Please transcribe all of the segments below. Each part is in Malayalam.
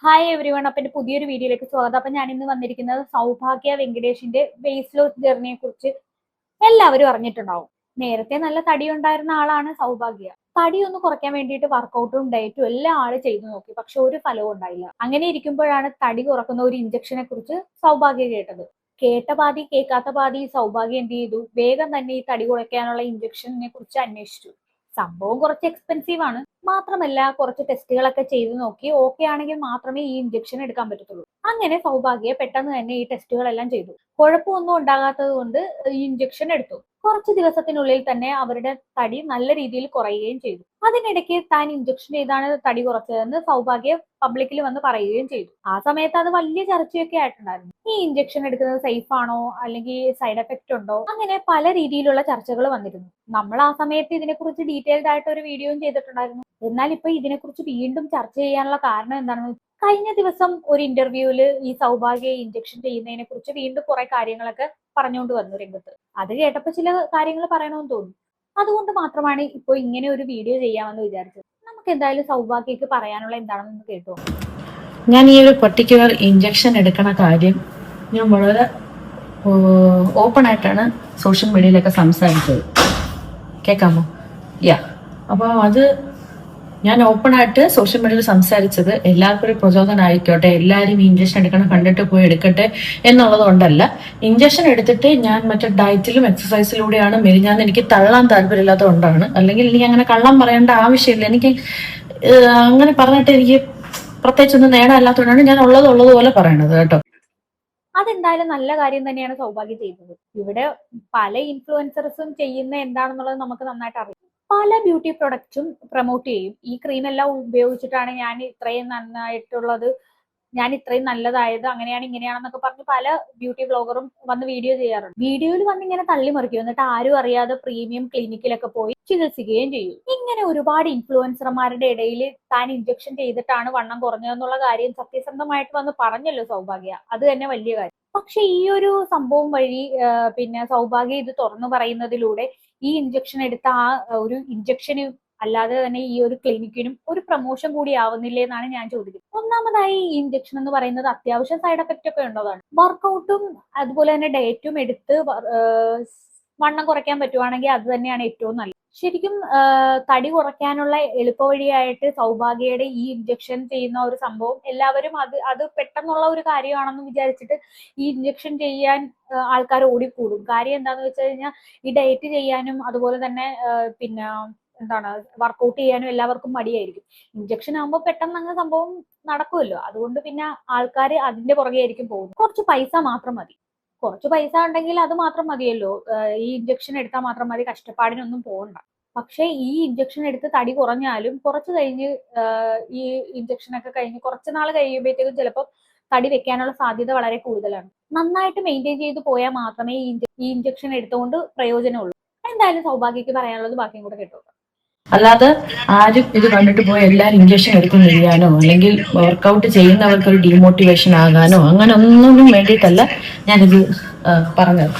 Hi every one. അപ്പൊ എന്റെ പുതിയൊരു വീഡിയോയിലേക്ക് സ്വാഗതം. അപ്പൊ ഞാൻ ഇന്ന് വന്നിരിക്കുന്നത് സൗഭാഗ്യ വെങ്കടേഷിന്റെ വെയിറ്റ് ലോസ് ജേർണിയെ കുറിച്ച് എല്ലാവരും അറിഞ്ഞിട്ടുണ്ടാവും. നേരത്തെ നല്ല തടി ഉണ്ടായിരുന്ന ആളാണ് സൗഭാഗ്യ. തടി ഒന്ന് കുറയ്ക്കാൻ വേണ്ടിയിട്ട് വർക്കൗട്ടും ഡയറ്റും എല്ലാം ആള് ചെയ്തു നോക്കി, പക്ഷെ ഒരു ഫലവും ഉണ്ടായില്ല. അങ്ങനെ ഇരിക്കുമ്പോഴാണ് തടി കുറക്കുന്ന ഒരു ഇഞ്ചക്ഷനെ കുറിച്ച് സൗഭാഗ്യ കേട്ടത്. കേട്ട പാതി കേൾക്കാത്ത പാതി സൗഭാഗ്യ എന്ത് ചെയ്തു, വേഗം തന്നെ ഈ തടി കുറയ്ക്കാനുള്ള ഇഞ്ചക്ഷനെ കുറിച്ച് അന്വേഷിച്ചു. സംഭവം കുറച്ച് എക്സ്പെൻസീവ് ആണ്. മാത്രമല്ല കുറച്ച് ടെസ്റ്റുകളൊക്കെ ചെയ്തു നോക്കി ഓക്കെ ആണെങ്കിൽ മാത്രമേ ഈ ഇഞ്ചക്ഷൻ എടുക്കാൻ പറ്റത്തുള്ളൂ. അങ്ങനെ സൗഭാഗ്യ പെട്ടെന്ന് തന്നെ ഈ ടെസ്റ്റുകളെല്ലാം ചെയ്തു. കുഴപ്പമൊന്നും ഉണ്ടാകാത്തത് കൊണ്ട് ഈ ഇഞ്ചക്ഷൻ എടുത്തു. കുറച്ച് ദിവസത്തിനുള്ളിൽ തന്നെ അവരുടെ തടി നല്ല രീതിയിൽ കുറയുകയും ചെയ്തു. അതിനിടയ്ക്ക് താൻ ഇഞ്ചക്ഷൻ ചെയ്താണ് തടി കുറച്ചതെന്ന് സൗഭാഗ്യ പബ്ലിക്കിൽ വന്ന് പറയുകയും ചെയ്തു. ആ സമയത്ത് അത് വലിയ ചർച്ചയൊക്കെ ആയിട്ടുണ്ടായിരുന്നു. ഈ ഇഞ്ചക്ഷൻ എടുക്കുന്നത് സേഫ് ആണോ, അല്ലെങ്കിൽ സൈഡ് എഫക്റ്റ് ഉണ്ടോ, അങ്ങനെ പല രീതിയിലുള്ള ചർച്ചകൾ വന്നിരുന്നു. നമ്മൾ ആ സമയത്ത് ഇതിനെക്കുറിച്ച് ഡീറ്റെയിൽഡ് ആയിട്ട് ഒരു വീഡിയോയും ചെയ്തിട്ടുണ്ടായിരുന്നു. എന്നാൽ ഇപ്പൊ ഇതിനെക്കുറിച്ച് വീണ്ടും ചർച്ച ചെയ്യാനുള്ള കാരണം എന്താണെന്ന് വെച്ചാൽ, കഴിഞ്ഞ ദിവസം ഒരു ഇന്റർവ്യൂവില് ഈ സൗഭാഗ്യ ഇഞ്ചക്ഷൻ ചെയ്യുന്നതിനെ കുറിച്ച് വീണ്ടും കുറെ കാര്യങ്ങളൊക്കെ പറഞ്ഞുകൊണ്ട് വന്നു രംഗത്ത്. അത് കേട്ടപ്പോൾ ചില കാര്യങ്ങൾ പറയണമെന്ന് തോന്നി. അതുകൊണ്ട് മാത്രമാണ് ഇപ്പോൾ ഇങ്ങനെ ഒരു വീഡിയോ ചെയ്യാമെന്ന് വിചാരിച്ചത്. നമുക്ക് എന്തായാലും സൗഭാഗ്യക്ക് പറയാനുള്ള എന്താണെന്ന് കേട്ടോ. ഞാൻ ഈ ഒരു പർട്ടിക്കുലർ ഇഞ്ചക്ഷൻ എടുക്കണ കാര്യം ഞാൻ വളരെ ഓപ്പൺ ആയിട്ടാണ് സോഷ്യൽ മീഡിയയിലൊക്കെ സംസാരിച്ചത്. കേൾക്കാമോ? അപ്പോൾ അത് ഞാൻ ഓപ്പൺ ആയിട്ട് സോഷ്യൽ മീഡിയയിൽ സംസാരിച്ചത് എല്ലാവർക്കും ഒരു പ്രചോദനം ആയിക്കോട്ടെ, എല്ലാവരും ഇഞ്ചക്ഷൻ എടുക്കണം, കണ്ടിട്ട് പോയി എടുക്കട്ടെ എന്നുള്ളത് കൊണ്ടല്ല. ഇഞ്ചക്ഷൻ എടുത്തിട്ട് ഞാൻ മറ്റേ ഡയറ്റിലും എക്സസൈസിലൂടെയാണ് മെലിഞ്ഞാന്ന് എനിക്ക് തള്ളാൻ താല്പര്യമില്ലാത്തത് കൊണ്ടാണ്. അല്ലെങ്കിൽ എനിക്ക് അങ്ങനെ കള്ളം പറയേണ്ട ആവശ്യമില്ല. എനിക്ക് അങ്ങനെ പറഞ്ഞിട്ട് എനിക്ക് പ്രത്യേകിച്ചൊന്നും നേടാനില്ലാത്തതുകൊണ്ടാണ് ഞാൻ ഉള്ളതുപോലെ പറയണത് കേട്ടോ. അതെന്തായാലും നല്ല കാര്യം തന്നെയാണ് സൗഭാഗ്യ ചെയ്യുന്നത്. ഇവിടെ പല ഇൻഫ്ലുവൻസേഴ്സും ചെയ്യുന്ന എന്താണെന്നുള്ളത് നമുക്ക് നന്നായിട്ട് അറിയാം. പല ബ്യൂട്ടി പ്രൊഡക്ട്സും പ്രൊമോട്ട് ചെയ്യും. ഈ ക്രീം എല്ലാം ഉപയോഗിച്ചിട്ടാണ് ഞാൻ ഇത്രയും നന്നായിട്ടുള്ളത്, ഞാൻ ഇത്രയും നല്ലതായത്, അങ്ങനെയാണ് ഇങ്ങനെയാണെന്നൊക്കെ പറഞ്ഞ് പല ബ്യൂട്ടി ബ്ലോഗറും വന്ന് വീഡിയോ ചെയ്യാറുണ്ട്. വീഡിയോയിൽ വന്ന് ഇങ്ങനെ തള്ളിമറിക്കും, എന്നിട്ട് ആരും അറിയാതെ പ്രീമിയം ക്ലിനിക്കിലൊക്കെ പോയി ചികിത്സിക്കുകയും ചെയ്യും. ഇങ്ങനെ ഒരുപാട് ഇൻഫ്ലുവൻസർമാരുടെ ഇടയിൽ താൻ ഇഞ്ചക്ഷൻ ചെയ്തിട്ടാണ് വണ്ണം കുറഞ്ഞതെന്നുള്ള കാര്യം സത്യസന്ധമായിട്ട് വന്ന് പറഞ്ഞല്ലോ സൗഭാഗ്യ. അത് തന്നെ വലിയ കാര്യം. പക്ഷെ ഈ ഒരു സംഭവം വഴി പിന്നെ സൗഭാഗ്യ ഇത് തുറന്നു പറയുന്നതിലൂടെ ഈ ഇഞ്ചക്ഷൻ എടുത്ത ആ ഒരു ഇഞ്ചക്ഷന് അല്ലാതെ തന്നെ ഈ ഒരു ക്ലിനിക്കിനും ഒരു പ്രൊമോഷൻ കൂടി ആവുന്നില്ലേ എന്നാണ് ഞാൻ ചോദിക്കുന്നത്. ഒന്നാമതായി ഈ ഇഞ്ചക്ഷൻ എന്ന് പറയുന്നത് അത്യാവശ്യം സൈഡ് എഫക്റ്റ് ഒക്കെ ഉള്ളതാണ്. വർക്കൗട്ടും അതുപോലെ തന്നെ ഡയറ്റും എടുത്ത് വണ്ണം കുറയ്ക്കാൻ പറ്റുവാണെങ്കിൽ അത് തന്നെയാണ് ഏറ്റവും നല്ലത്. ശരിക്കും തടി കുറയ്ക്കാനുള്ള എളുപ്പവഴിയായിട്ട് സൗഭാഗ്യയുടെ ഈ ഇഞ്ചക്ഷൻ ചെയ്യുന്ന ഒരു സംഭവം എല്ലാവരും അത് പെട്ടെന്നുള്ള ഒരു കാര്യമാണെന്ന് വിചാരിച്ചിട്ട് ഈ ഇഞ്ചക്ഷൻ ചെയ്യാൻ ആൾക്കാർ ഓടിക്കൂടും. കാര്യം എന്താന്ന് വെച്ച് കഴിഞ്ഞാൽ ഈ ഡയറ്റ് ചെയ്യാനും അതുപോലെ തന്നെ പിന്നെ എന്താണ് വർക്കൗട്ട് ചെയ്യാനും എല്ലാവർക്കും മടിയായിരിക്കും. ഇഞ്ചക്ഷൻ ആകുമ്പോൾ പെട്ടെന്ന് അങ്ങനെ സംഭവം നടക്കുമല്ലോ. അതുകൊണ്ട് പിന്നെ ആൾക്കാർ അതിന്റെ പുറകെ ആയിരിക്കും പോകുന്നത്. കുറച്ച് പൈസ മാത്രം മതി. കുറച്ച് പൈസ ഉണ്ടെങ്കിൽ അത് മാത്രം മതിയല്ലോ. ഈ ഇഞ്ചക്ഷൻ എടുത്താൽ മാത്രം മതി, കഷ്ടപ്പാടിനൊന്നും പോകണ്ട. പക്ഷെ ഈ ഇഞ്ചക്ഷൻ എടുത്ത് തടി കുറഞ്ഞാലും കുറച്ച് കഴിഞ്ഞ് ഈ ഇഞ്ചക്ഷൻ ഒക്കെ കഴിഞ്ഞ് കുറച്ച് നാൾ കഴിയുമ്പോഴത്തേക്കും ചിലപ്പോൾ തടി വെക്കാനുള്ള സാധ്യത വളരെ കൂടുതലാണ്. നന്നായിട്ട് മെയിൻറ്റെയിൻ ചെയ്ത് പോയാൽ മാത്രമേ ഈ ഇഞ്ചക്ഷൻ എടുത്തുകൊണ്ട് പ്രയോജനമുള്ളൂ. എന്തായാലും സൗഭാഗ്യക്ക് പറയാനുള്ളത് ബാക്കിയും കൂടെ കേട്ടോ. അല്ലാതെ ആരും ഇത് കണ്ടിട്ട് പോയി എല്ലാവരും ഇഞ്ചക്ഷൻ എടുക്കുന്നില്ലാനോ അല്ലെങ്കിൽ വർക്കൗട്ട് ചെയ്യുന്നവർക്ക് ഒരു ഡീമോട്ടിവേഷൻ ആകാനോ അങ്ങനെ ഒന്നും വേണ്ടിയിട്ടല്ല ഞാനിത് പറഞ്ഞത്.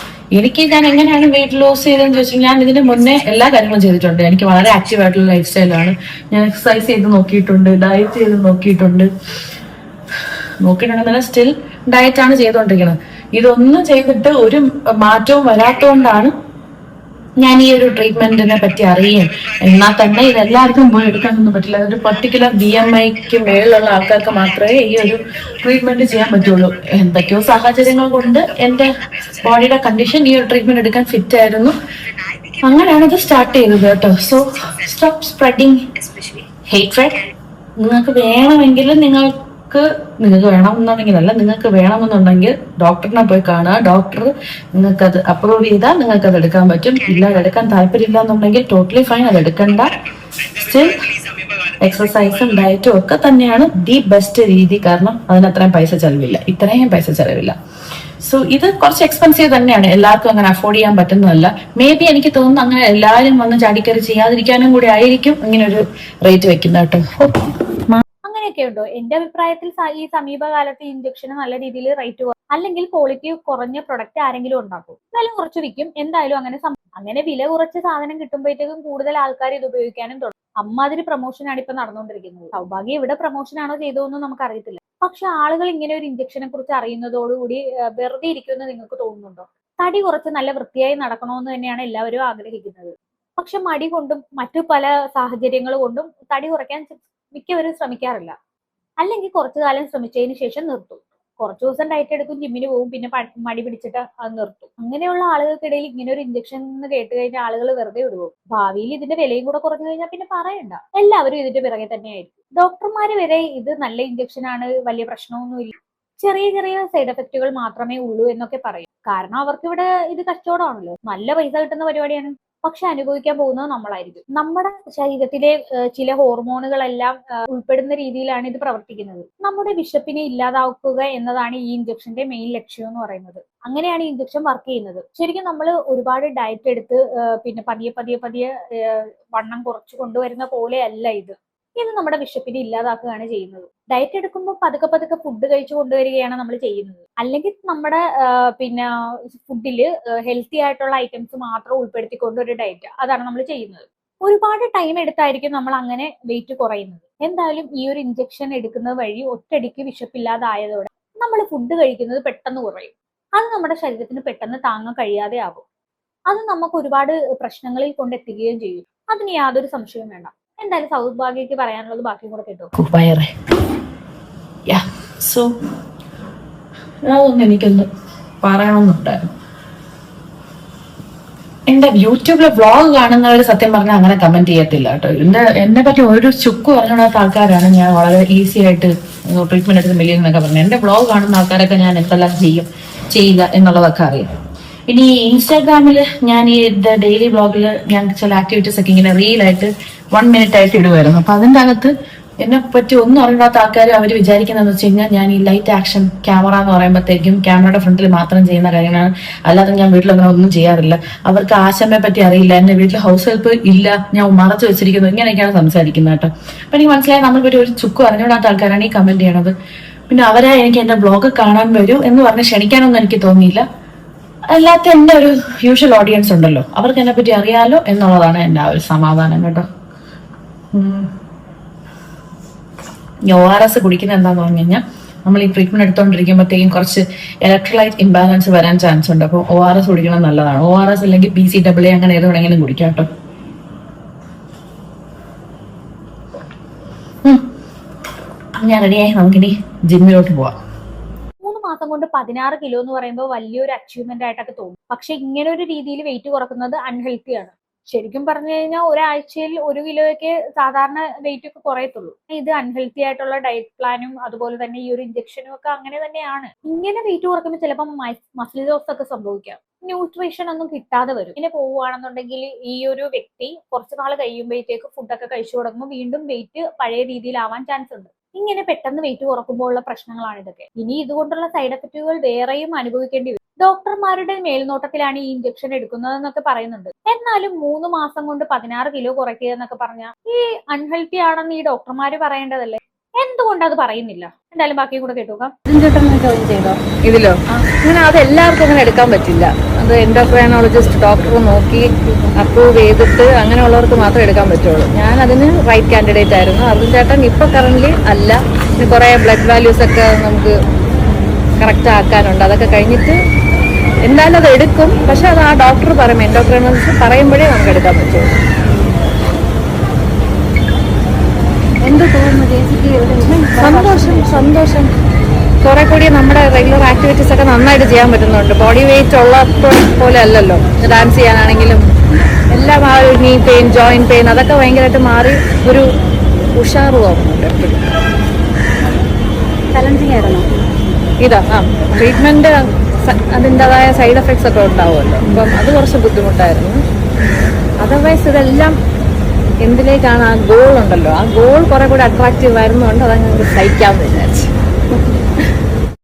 ഞാൻ എങ്ങനെയാണ് വെയിറ്റ് ലോസ് ചെയ്തതെന്ന് ചോദിച്ചാൽ, ഞാൻ ഇതിന് മുന്നേ എല്ലാ കാര്യങ്ങളും ചെയ്തിട്ടുണ്ട്. എനിക്ക് വളരെ ആക്റ്റീവ് ആയിട്ടുള്ള ലൈഫ് സ്റ്റൈലാണ്. ഞാൻ എക്സസൈസ് ചെയ്ത് നോക്കിയിട്ടുണ്ട്, ഡയറ്റ് ചെയ്ത് നോക്കിയിട്ടുണ്ടെന്നല്ല സ്റ്റിൽ ഡയറ്റാണ് ചെയ്തുകൊണ്ടിരിക്കുന്നത്. ഇതൊന്നും ചെയ്തിട്ട് ഒരു മാറ്റവും വരാത്തതുകൊണ്ടാണ് ഞാൻ ഈ ഒരു ട്രീറ്റ്മെന്റിനെ പറ്റി അറിയും. എന്നാൽ തന്നെ ഇതെല്ലാവർക്കും പോയി എടുക്കാനൊന്നും പറ്റില്ല. ഒരു പർട്ടിക്കുലർ BMIക്ക് മേളിലുള്ള ആൾക്കാർക്ക് മാത്രമേ ഈ ഒരു ട്രീറ്റ്മെന്റ് ചെയ്യാൻ പറ്റുള്ളൂ. എന്തൊക്കെയോ സാഹചര്യങ്ങൾ കൊണ്ട് എന്റെ ബോഡിയുടെ കണ്ടീഷൻ ഈ ഒരു ട്രീറ്റ്മെന്റ് എടുക്കാൻ ഫിറ്റ് ആയിരുന്നു. അങ്ങനെയാണ് ഇത് സ്റ്റാർട്ട് ചെയ്തത് കേട്ടോ. So stop spreading hatred. നിങ്ങൾക്ക് വേണമെങ്കിൽ നിങ്ങൾക്ക് വേണമെന്നുണ്ടെങ്കിലല്ല, നിങ്ങൾക്ക് വേണമെന്നുണ്ടെങ്കിൽ ഡോക്ടറിനെ പോയി കാണുക. ഡോക്ടർ നിങ്ങൾക്കത് അപ്രൂവ് ചെയ്താൽ നിങ്ങൾക്ക് അത് എടുക്കാൻ പറ്റും. ഇല്ലാതെ എടുക്കാൻ താല്പര്യമില്ല എന്നുണ്ടെങ്കിൽ ടോട്ടലി ഫൈൻ, അത് എടുക്കണ്ട. സ്റ്റിൽ എക്സസൈസും ഡയറ്റും ഒക്കെ തന്നെയാണ് ദി ബെസ്റ്റ് രീതി. കാരണം അതിന് അത്രയും പൈസ ചെലവില്ല, ഇത്രയും പൈസ ചെലവില്ല. സോ ഇത് കുറച്ച് എക്സ്പെൻസീവ് തന്നെയാണ്, എല്ലാവർക്കും അങ്ങനെ അഫോർഡ് ചെയ്യാൻ പറ്റുന്നതല്ല. മേ ബി എനിക്ക് തോന്നുന്നു അങ്ങനെ എല്ലാവരും വന്ന് ചാടിക്കറി ചെയ്യാതിരിക്കാനും കൂടി ആയിരിക്കും ഇങ്ങനെ ഒരു റേറ്റ് വെക്കുന്നത് കേട്ടോ. അങ്ങനെയൊക്കെ ഉണ്ടോ? എന്റെ അഭിപ്രായത്തിൽ ഈ സമീപകാലത്ത് ഇഞ്ചക്ഷന് നല്ല രീതിയിൽ റേറ്റ് അല്ലെങ്കിൽ ക്വാളിറ്റി കുറഞ്ഞ പ്രൊഡക്റ്റ് ആരെങ്കിലും ഉണ്ടാക്കും, വില കുറച്ച് വിൽക്കും. എന്തായാലും അങ്ങനെ വില കുറച്ച് സാധനം കിട്ടുമ്പോഴത്തേക്കും കൂടുതൽ ആൾക്കാർ ഇത് ഉപയോഗിക്കാനും തുടങ്ങും. അമ്മാതിരി പ്രൊമോഷനാണ് ഇപ്പൊ നടന്നുകൊണ്ടിരിക്കുന്നത്. സൗഭാഗ്യം ഇവിടെ പ്രൊമോഷൻ ആണോ ചെയ്തതെന്ന് നമുക്ക് അറിയത്തില്ല. പക്ഷെ ആളുകൾ ഇങ്ങനെ ഒരു ഇഞ്ചക്ഷനെ കുറിച്ച് അറിയുന്നതോടുകൂടി വെറുതെ ഇരിക്കുമെന്ന് നിങ്ങൾക്ക് തോന്നുന്നുണ്ടോ? തടി കുറച്ച് നല്ല വൃത്തിയായി നടക്കണമെന്ന് തന്നെയാണ് എല്ലാവരും ആഗ്രഹിക്കുന്നത്. പക്ഷെ മടി കൊണ്ടും മറ്റു പല സാഹചര്യങ്ങൾ കൊണ്ടും തടി കുറയ്ക്കാൻ മിക്കവരും ശ്രമിക്കാറില്ല. അല്ലെങ്കിൽ കുറച്ചു കാലം ശ്രമിച്ചതിന് ശേഷം നിർത്തും. കുറച്ചു ദിവസം ഡയറ്റ് എടുക്കും, ജിമ്മിന് പോകും, പിന്നെ മടി പിടിച്ചിട്ട് അത് നിർത്തും. അങ്ങനെയുള്ള ആളുകൾക്കിടയിൽ ഇങ്ങനെ ഒരു ഇഞ്ചക്ഷൻ എന്ന് കേട്ട് കഴിഞ്ഞാൽ ആളുകൾ വെറുതെ വിടുവോ? ഭാവിയിൽ ഇതിന്റെ വിലയും കൂടെ കുറഞ്ഞു കഴിഞ്ഞാൽ പിന്നെ പറയണ്ട, എല്ലാവരും ഇതിന്റെ പിറകെ തന്നെയായിരിക്കും. ഡോക്ടർമാര് വരെ ഇത് നല്ല ഇഞ്ചക്ഷൻ ആണ്, വലിയ പ്രശ്നമൊന്നുമില്ല, ചെറിയ ചെറിയ സൈഡ് എഫക്റ്റുകൾ മാത്രമേ ഉള്ളൂ എന്നൊക്കെ പറയും. കാരണം അവർക്ക് ഇവിടെ ഇത് കച്ചവടമാണല്ലോ, നല്ല പൈസ കിട്ടുന്ന പരിപാടിയാണ്. പക്ഷെ അനുഭവിക്കാൻ പോകുന്നത് നമ്മളായിരിക്കും. നമ്മുടെ ശരീരത്തിലെ ചില ഹോർമോണുകളെല്ലാം ഉൾപ്പെടുന്ന രീതിയിലാണ് ഇത് പ്രവർത്തിക്കുന്നത്. നമ്മുടെ വിശപ്പിനെ ഇല്ലാതാക്കുക എന്നതാണ് ഈ ഇഞ്ചക്ഷന്റെ മെയിൻ ലക്ഷ്യം എന്ന് പറയുന്നത്. അങ്ങനെയാണ് ഈ ഇഞ്ചക്ഷൻ വർക്ക് ചെയ്യുന്നത്. ശരിക്കും നമ്മൾ ഒരുപാട് ഡയറ്റ് എടുത്ത് പിന്നെ പതിയെ പതിയെ പതിയെ വണ്ണം കുറച്ചു കൊണ്ടുവരുന്ന പോലെയല്ല ഇത്. ഇത് നമ്മുടെ വിശപ്പിനെ ഇല്ലാതാക്കുകയാണ് ചെയ്യുന്നത്. ഡയറ്റ് എടുക്കുമ്പോൾ പതുക്കെ പതുക്കെ ഫുഡ് കഴിച്ചു കൊണ്ടുവരികയാണ് നമ്മൾ ചെയ്യുന്നത്. അല്ലെങ്കിൽ നമ്മുടെ പിന്നെ ഫുഡിൽ ഹെൽത്തി ആയിട്ടുള്ള ഐറ്റംസ് മാത്രം ഉൾപ്പെടുത്തിക്കൊണ്ട് ഒരു ഡയറ്റ്, അതാണ് നമ്മൾ ചെയ്യുന്നത്. ഒരുപാട് ടൈം എടുത്തായിരിക്കും നമ്മൾ അങ്ങനെ വെയിറ്റ് കുറയുന്നത്. എന്തായാലും ഈ ഒരു ഇഞ്ചക്ഷൻ എടുക്കുന്നത് വഴി ഒറ്റയടിക്ക് വിശപ്പില്ലാതായതോടെ നമ്മൾ ഫുഡ് കഴിക്കുന്നത് പെട്ടെന്ന് കുറയും. അത് നമ്മുടെ ശരീരത്തിന് പെട്ടെന്ന് താങ്ങാൻ കഴിയാതെ ആകും. അത് നമുക്ക് ഒരുപാട് പ്രശ്നങ്ങളിൽ കൊണ്ടെത്തിക്കുകയും ചെയ്യും. അതിന് യാതൊരു സംശയവും വേണ്ട. എന്തായാലും സൗഭാഗ്യക്ക് പറയാനുള്ളത് ബാക്കി കൂടെ കേട്ടോ. സോ അതൊന്നും എനിക്കൊന്ന് പറയണമെന്നുണ്ടായിരുന്നു. എന്റെ യൂട്യൂബിലെ വ്ളോഗ് കാണുന്നവർ സത്യം പറഞ്ഞാൽ അങ്ങനെ കമന്റ് ചെയ്യത്തില്ല കേട്ടോ. എന്നെ പറ്റി ഒരു ചുക്ക് പറഞ്ഞിടാത്ത ആൾക്കാരാണ് ഞാൻ വളരെ ഈസി ആയിട്ട് ട്രീറ്റ്മെന്റ് എടുത്ത് മില്ലിയെന്നൊക്കെ പറഞ്ഞു. എന്റെ വ്ളോഗ് കാണുന്ന ആൾക്കാരൊക്കെ ഞാൻ എന്തെല്ലാം ചെയ്യുക എന്നുള്ളതൊക്കെ അറിയാം. ഇനി ഇൻസ്റ്റാഗ്രാമിൽ ഞാൻ ഈ ഡെയിലി വ്ളോഗിൽ ഞാൻ ചില ആക്ടിവിറ്റീസ് ഒക്കെ ഇങ്ങനെ റീലായിട്ട് 1 minute ആയിട്ട് ഇടുമായിരുന്നു. അപ്പൊ അതിന്റെ അകത്ത് എന്നെ പറ്റി ഒന്നും അറിയാത്ത ആൾക്കാർ അവർ വിചാരിക്കുന്നതെന്ന് വെച്ച് കഴിഞ്ഞാൽ ഞാൻ ഈ ലൈറ്റ് ആക്ഷൻ ക്യാമറ എന്ന് പറയുമ്പോഴത്തേക്കും ക്യാമറയുടെ ഫ്രണ്ടിൽ മാത്രം ചെയ്യുന്ന കാര്യങ്ങളാണ്, അല്ലാതെ ഞാൻ വീട്ടിലങ്ങനെ ഒന്നും ചെയ്യാറില്ല. അവർക്ക് ആശമ്മയെ പറ്റി അറിയില്ല, എന്റെ വീട്ടിൽ ഹൗസ് ഹെൽപ്പ് ഇല്ല, ഞാൻ മറച്ചു വെച്ചിരിക്കുന്നു, ഇങ്ങനെയൊക്കെയാണ് സംസാരിക്കുന്നത് കേട്ടോ. അപ്പൊ എനിക്ക് മനസ്സിലായി നമ്മൾക്കൊരു ഒരു ചുക്ക് അറിഞ്ഞൂടാത്ത ആൾക്കാരാണ് ഈ കമന്റ് ചെയ്യണത്. പിന്നെ അവരെ എനിക്ക് എന്റെ ബ്ലോഗ് കാണാൻ വരൂ എന്ന് പറഞ്ഞ് ക്ഷണിക്കാനൊന്നും എനിക്ക് തോന്നിയില്ല. അല്ലാത്ത എന്റെ ഒരു യൂഷ്വൽ ഓഡിയൻസ് ഉണ്ടല്ലോ, അവർക്ക് എന്നെ പറ്റി അറിയാലോ എന്നുള്ളതാണ് എന്റെ ആ ഒരു സമാധാനം കേട്ടോ. ORS കുടിക്കുന്നത് എന്താന്ന് പറഞ്ഞു കഴിഞ്ഞാൽ നമ്മൾ ഈ ട്രീറ്റ്മെന്റ് എടുത്തോണ്ടിരിക്കുമ്പോഴത്തേക്കും കുറച്ച് ഇലക്ട്രോലൈറ്റ് ഇംബാലൻസ് വരാൻ ചാൻസ് ഉണ്ട്. അപ്പോൾ ORS കുടിക്കണം നല്ലതാണ്. ORS അല്ലെങ്കിൽ BCAA അങ്ങനെ ഏത് വേണമെങ്കിലും കുടിക്കാം കേട്ടോ. ഞാൻ റെഡിയായി, നമുക്കിനി ജിമ്മിലോട്ട് പോവാം. 3 മാസം കൊണ്ട് 16 കിലോ എന്ന് പറയുമ്പോൾ വലിയൊരു അച്ചീവ്മെന്റ് ആയിട്ടൊക്കെ തോന്നും. പക്ഷെ ഇങ്ങനെ ഒരു രീതിയിൽ വെയിറ്റ് കുറക്കുന്നത് അൺഹെൽത്തിയാണ്. ശരിക്കും പറഞ്ഞു കഴിഞ്ഞാൽ ഒരാഴ്ചയിൽ 1 കിലോയൊക്കെ സാധാരണ വെയിറ്റ് ഒക്കെ കുറയത്തുള്ളൂ. ഇത് അൺഹെൽത്തി ആയിട്ടുള്ള ഡയറ്റ് പ്ലാനും അതുപോലെ തന്നെ ഈ ഒരു ഇഞ്ചക്ഷനും ഒക്കെ അങ്ങനെ തന്നെയാണ്. ഇങ്ങനെ വെയിറ്റ് കുറയ്ക്കുമ്പോൾ ചിലപ്പോൾ മസിൽ ലോസ് ഒക്കെ സംഭവിക്കാം. ന്യൂട്രീഷൻ ഒന്നും കിട്ടാതെ വരും. ഇങ്ങനെ പോവുകയാണെന്നുണ്ടെങ്കിൽ ഈ ഒരു വ്യക്തി കുറച്ച് നാൾ കഴിയുമ്പോഴത്തേക്ക് ഫുഡൊക്കെ കഴിച്ചു തുടങ്ങുമ്പോൾ വീണ്ടും വെയിറ്റ് പഴയ രീതിയിലാവാൻ ചാൻസ് ഉണ്ട്. ഇങ്ങനെ പെട്ടെന്ന് വെയിറ്റ് കുറക്കുമ്പോൾ ഉള്ള പ്രശ്നങ്ങളാണ് ഇതൊക്കെ. ഇനി ഇതുകൊണ്ടുള്ള സൈഡ് എഫക്റ്റുകൾ വേറെയും അനുഭവിക്കേണ്ടി വരും. ഡോക്ടർമാരുടെ മേൽനോട്ടത്തിലാണ് ഈ ഇഞ്ചക്ഷൻ എടുക്കുന്നതെന്നൊക്കെ പറയുന്നുണ്ട്. എന്നാലും 3 മാസം കൊണ്ട് 16 കിലോ കുറയ്ക്കുക എന്നൊക്കെ പറഞ്ഞാൽ ഈ അൺഹെൽത്തി ആണെന്ന് ഈ ഡോക്ടർമാര് പറയേണ്ടതല്ലേ? എന്തുകൊണ്ട് അത് പറയുന്നില്ല? എന്തായാലും ബാക്കി കൂടെ കേട്ടോക്കാം. ഇതിലോ അങ്ങനെ അത് എല്ലാവർക്കും അങ്ങനെ എടുക്കാൻ പറ്റില്ല. അത് എൻഡോക്രൈനോളജിസ്റ്റ് ഡോക്ടർ നോക്കി അപ്രൂവ് ചെയ്തിട്ട് അങ്ങനെയുള്ളവർക്ക് മാത്രമേ എടുക്കാൻ പറ്റുള്ളൂ. ഞാൻ അതിന് റൈറ്റ് കാൻഡിഡേറ്റ് ആയിരുന്നു. അർജുൻ ചേട്ടൻ ഇപ്പൊ കറന്റ് അല്ല. പിന്നെ കുറെ ബ്ലഡ് വാല്യൂസ് ഒക്കെ നമുക്ക് കറക്റ്റ് ആക്കാനുണ്ട്. അതൊക്കെ കഴിഞ്ഞിട്ട് എന്തായാലും അത് എടുക്കും. പക്ഷെ അത് ആ ഡോക്ടർ പറയും, എൻഡോക്രൈനോളജിസ്റ്റ് പറയുമ്പോഴേ നമുക്ക് എടുക്കാൻ പറ്റുള്ളൂ. എന്ത് തോന്നുന്നു? സന്തോഷം കുറെ കൂടി നമ്മുടെ റെഗുലർ ആക്ടിവിറ്റീസ് ഒക്കെ നന്നായിട്ട് ചെയ്യാൻ പറ്റുന്നുണ്ട്. ബോഡി വെയിറ്റ് ഉള്ളപ്പോൾ പോലെ അല്ലല്ലോ. ഡാൻസ് ചെയ്യാനാണെങ്കിലും എല്ലാം ആ ഒരു നീ പെയിൻ, ജോയിന്റ് പെയിൻ അതൊക്കെ ഭയങ്കരമായിട്ട് മാറി ഒരു ഉഷാറ് തോന്നുന്നുണ്ട് എപ്പോഴും. ചലഞ്ചിങ് ആയിരുന്നു ഇതാ. ട്രീറ്റ്മെന്റ് അതിൻ്റെതായ സൈഡ് എഫക്ട്സ് ഒക്കെ ഉണ്ടാവുമല്ലോ. അപ്പം അത് കുറച്ച് ബുദ്ധിമുട്ടായിരുന്നു. അതർവൈസ് ഇതെല്ലാം എന്തിലേക്കാണ് ആ ഗോൾ ഉണ്ടല്ലോ, ആ ഗോൾ കുറെ കൂടി അട്രാക്റ്റീവ് ആയിരുന്നുകൊണ്ട് അതങ്ങനെ സഹിക്കാമെന്ന് വിചാരിച്ചു.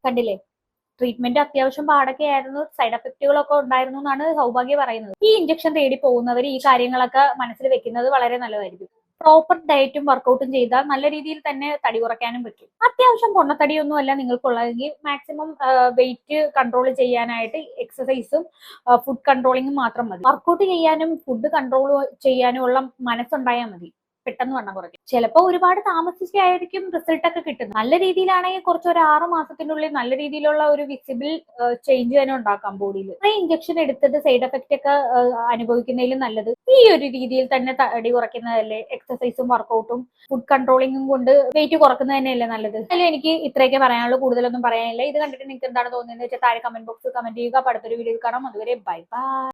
കണ്ടില്ലേ, ട്രീറ്റ്മെന്റ് അത്യാവശ്യം പാടൊക്കെ ആയിരുന്നു, സൈഡ് എഫക്റ്റുകളൊക്കെ ഉണ്ടായിരുന്നു എന്നാണ് സൗഭാഗ്യ പറയുന്നത്. ഈ ഇഞ്ചക്ഷൻ തേടി പോകുന്നവർ ഈ കാര്യങ്ങളൊക്കെ മനസ്സിൽ വെക്കുന്നത് വളരെ നല്ലതായിരിക്കും. പ്രോപ്പർ ഡയറ്റും വർക്കൗട്ടും ചെയ്താൽ നല്ല രീതിയിൽ തന്നെ തടി കുറയ്ക്കാനും പറ്റും. അത്യാവശ്യം പൊണ്ണത്തടിയൊന്നും അല്ല നിങ്ങൾക്കുള്ളതെങ്കിൽ മാക്സിമം വെയിറ്റ് കൺട്രോൾ ചെയ്യാനായിട്ട് എക്സസൈസും ഫുഡ് കൺട്രോളിങ്ങും മാത്രം മതി. വർക്കൗട്ട് ചെയ്യാനും ഫുഡ് കൺട്രോൾ ചെയ്യാനും ഉള്ള മനസ്സുണ്ടായാൽ മതി. പെട്ടെന്ന് വണ്ണം കുറയ്ക്കും. ചിലപ്പോൾ ഒരുപാട് താമസിച്ചായിരിക്കും റിസൾട്ട് ഒക്കെ കിട്ടുന്നത്. നല്ല രീതിയിലാണെങ്കിൽ കുറച്ച് ഒരു 6 മാസത്തിനുള്ളിൽ നല്ല രീതിയിലുള്ള ഒരു വിസിബിൾ ചേഞ്ച് തന്നെ ഉണ്ടാക്കാം ബോഡിയിൽ. ഇഞ്ചക്ഷൻ എടുത്തത് സൈഡ് എഫക്റ്റ് ഒക്കെ അനുഭവിക്കുന്നതിലും നല്ലത് ഈ ഒരു രീതിയിൽ തന്നെ തടി കുറയ്ക്കുന്നതല്ലേ. എക്സസൈസും വർക്കൗട്ടും ഫുഡ് കൺട്രോളിങ്ങും കൊണ്ട് വെയിറ്റ് കുറക്കുന്നത് തന്നെയല്ലേ നല്ലത്. അതിൽ എനിക്ക് ഇത്രയൊക്കെ പറയാനുള്ളൂ, കൂടുതലൊന്നും പറയാനില്ല. ഇത് കണ്ടിട്ട് നിങ്ങൾക്ക് എന്താണ് തോന്നുന്നത് വെച്ചാൽ താഴെ കമന്റ് ബോക്സിൽ കമന്റ് ചെയ്യുക. അടുത്തൊരു വീഡിയോയിൽ കാണാം. അതുവരെ ബൈ ബൈ.